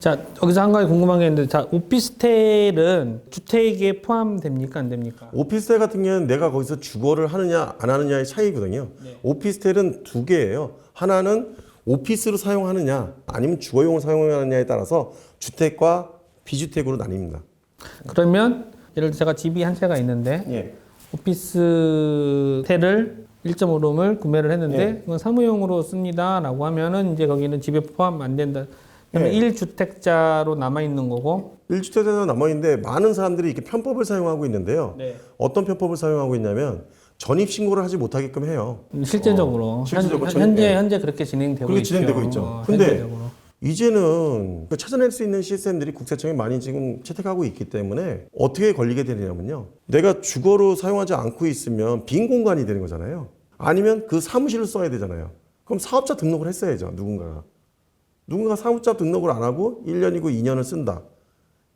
자, 여기서 한 가지 궁금한 게 있는데, 자, 오피스텔은 주택에 포함됩니까? 안 됩니까? 오피스텔 같은 경우는 내가 거기서 주거를 하느냐 안 하느냐의 차이거든요. 네. 오피스텔은 두 개예요. 하나는 오피스로 사용하느냐 아니면 주거용으로 사용하느냐에 따라서 주택과 비주택으로 나뉩니다. 그러면 예를 들어 제가 집이 한 채가 있는데 예. 오피스텔을 1.5룸을 구매를 했는데 예. 그건 사무용으로 씁니다라고 하면은 이제 거기는 집에 포함 안 된다. 그러면 예. 1주택자로 남아 있는 거고. 1주택자는 남아있는데 많은 사람들이 이렇게 편법을 사용하고 있는데요. 네. 어떤 편법을 사용하고 있냐면 전입신고를 하지 못하게끔 해요. 실제적으로 실질적으로 현재 그렇게 진행되고 그렇게 있죠. 진행되고 있죠. 근데 현재적으로. 이제는 그 찾아낼 수 있는 시스템들이 국세청에 많이 지금 채택하고 있기 때문에 어떻게 걸리게 되느냐면요. 내가 주거로 사용하지 않고 있으면 빈 공간이 되는 거잖아요. 아니면 그 사무실을 써야 되잖아요. 그럼 사업자 등록을 했어야죠. 누군가가 사업자 등록을 안 하고 1년이고 2년을 쓴다.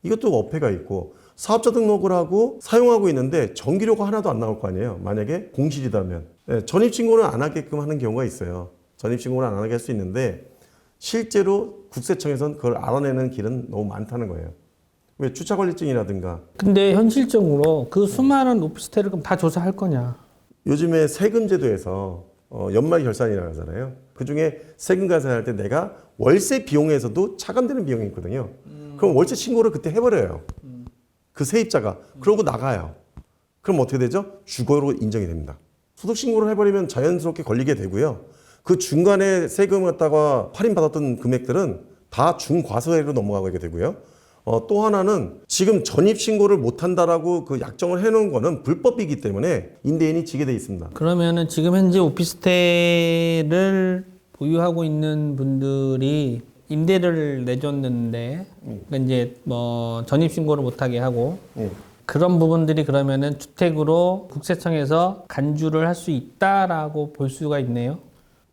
이것도 어폐가 있고 사업자 등록을 하고 사용하고 있는데 전기료가 하나도 안 나올 거 아니에요. 만약에 공실이다면. 네, 전입신고를 안 하게끔 하는 경우가 있어요. 전입신고를 안 하게 할 수 있는데 실제로 국세청에서는 그걸 알아내는 길은 너무 많다는 거예요. 왜 주차권리증이라든가. 근데 현실적으로 그 수많은 오피스텔을 그럼 다 조사할 거냐? 요즘에 세금 제도에서 연말 결산이라고 하잖아요. 그중에 세금 계산할 때 내가 월세 비용에서도 차감되는 비용이 있거든요. 그럼 월세 신고를 그때 해버려요. 그 세입자가. 그러고 나가요. 그럼 어떻게 되죠? 주거로 인정이 됩니다. 소득 신고를 해버리면 자연스럽게 걸리게 되고요. 그 중간에 세금 갖다가 할인받았던 금액들은 다 중과세로 넘어가게 되고요. 또 하나는 지금 전입신고를 못한다라고 그 약정을 해놓은 거는 불법이기 때문에 임대인이 지게 돼 있습니다. 그러면은 지금 현재 오피스텔을 보유하고 있는 분들이 임대를 내줬는데 그러니까 이제 뭐 전입신고를 못하게 하고 그런 부분들이 그러면은 주택으로 국세청에서 간주를 할 수 있다라고 볼 수가 있네요.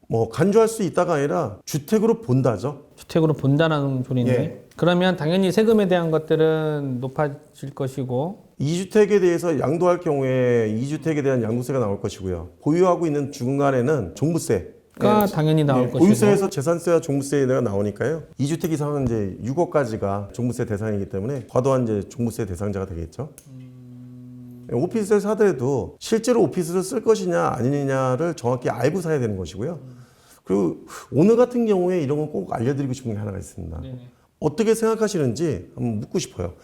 뭐 간주할 수 있다가 아니라 주택으로 본다죠. 주택으로 본다라는 소리인데 예. 그러면 당연히 세금에 대한 것들은 높아질 것이고 2주택에 대해서 양도할 경우에 2주택에 대한 양도세가 나올 것이고요. 보유하고 있는 중간에는 종부세가 당연히 나올 것이고 보유세에서 재산세와 종부세가 나오니까요. 2주택 이상은 이제 6억까지가 종부세 대상이기 때문에 과도한 이제 종부세 대상자가 되겠죠. 오피스를 사더라도 실제로 오피스를 쓸 것이냐 아니냐를 정확히 알고 사야 되는 것이고요. 그리고 오늘 같은 경우에 이런 건 꼭 알려드리고 싶은 게 하나가 있습니다. 네네. 어떻게 생각하시는지 한번 묻고 싶어요.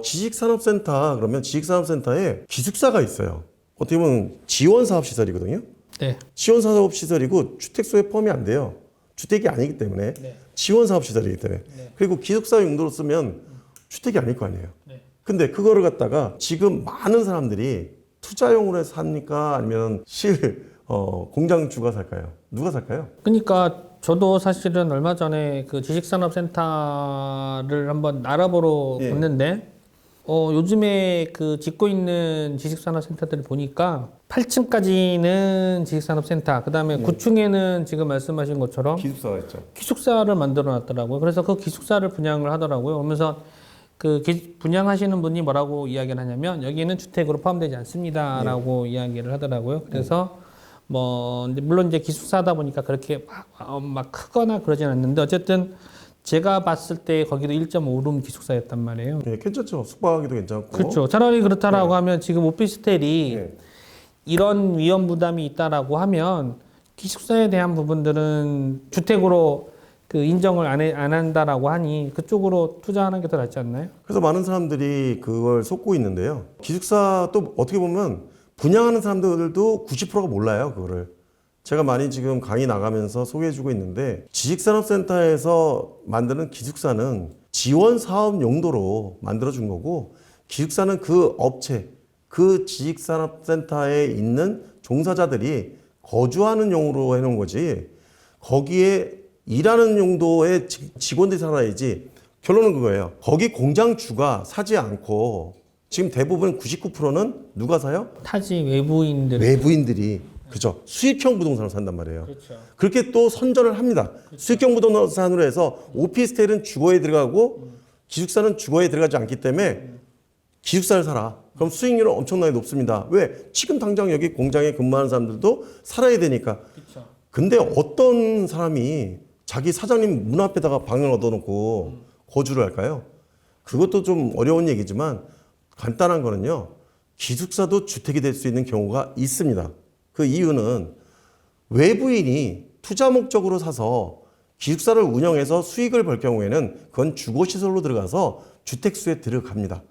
지식산업센터 그러면 지식산업센터에 기숙사가 있어요. 어떻게 보면 지원사업시설이거든요. 네. 지원사업시설이고 주택수에 포함이 안 돼요. 주택이 아니기 때문에 네. 지원사업시설이기 때문에. 네. 그리고 기숙사 용도로 쓰면 주택이 아닐 거 아니에요. 네. 근데 그거를 갖다가 지금 많은 사람들이 투자용으로 해서 삽니까? 아니면 공장주가 살까요? 누가 살까요? 그러니까 저도 사실은 얼마 전에 그 지식산업센터를 한번 알아보러 예. 갔는데 요즘에 그 짓고 있는 지식산업센터들을 보니까 8층까지는 지식산업센터, 그 다음에 9층에는 지금 말씀하신 것처럼 기숙사가 있죠. 기숙사를 만들어 놨더라고요. 그래서 그 기숙사를 분양을 하더라고요. 그러면서 그 분양하시는 분이 뭐라고 이야기를 하냐면 여기는 주택으로 포함되지 않습니다라고 이야기를 하더라고요. 그래서 뭐 물론 이제 기숙사다 보니까 그렇게 막 크거나 그러진 않는데 어쨌든 제가 봤을 때 거기도 1.5룸 기숙사였단 말이에요. 네, 괜찮죠. 숙박하기도 괜찮고. 그렇죠. 차라리 그렇다라고 하면 지금 오피스텔이 이런 위험 부담이 있다라고 하면 기숙사에 대한 부분들은 주택으로 그 인정을 안 한다라고 하니 그쪽으로 투자하는 게 더 낫지 않나요? 그래서 많은 사람들이 그걸 속고 있는데요. 기숙사 또 어떻게 보면 분양하는 사람들도 90%가 몰라요, 그거를. 제가 많이 지금 강의 나가면서 소개해주고 있는데 지식산업센터에서 만드는 기숙사는 지원 사업 용도로 만들어준 거고 기숙사는 그 업체, 그 지식산업센터에 있는 종사자들이 거주하는 용으로 해놓은 거지 거기에 일하는 용도의 직원들이 살아야지. 결론은 그거예요. 거기 공장주가 사지 않고 지금 대부분 99%는 누가 사요? 타지 외부인들이 그죠. 수익형 부동산을 산단 말이에요. 그렇죠. 그렇게 또 선전을 합니다. 수익형 부동산으로 해서 오피스텔은 주거에 들어가고 기숙사는 주거에 들어가지 않기 때문에 기숙사를 사라. 그럼 수익률은 엄청나게 높습니다. 왜? 지금 당장 여기 공장에 근무하는 사람들도 살아야 되니까. 그렇죠. 근데 어떤 사람이 자기 사장님 문 앞에다가 방을 얻어놓고 거주를 할까요? 그것도 좀 어려운 얘기지만 간단한 거는요. 기숙사도 주택이 될 수 있는 경우가 있습니다. 그 이유는 외부인이 투자 목적으로 사서 기숙사를 운영해서 수익을 벌 경우에는 그건 주거시설로 들어가서 주택수에 들어갑니다.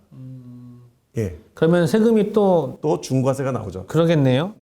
예. 그러면 세금이 또 또 중과세가 나오죠. 그러겠네요.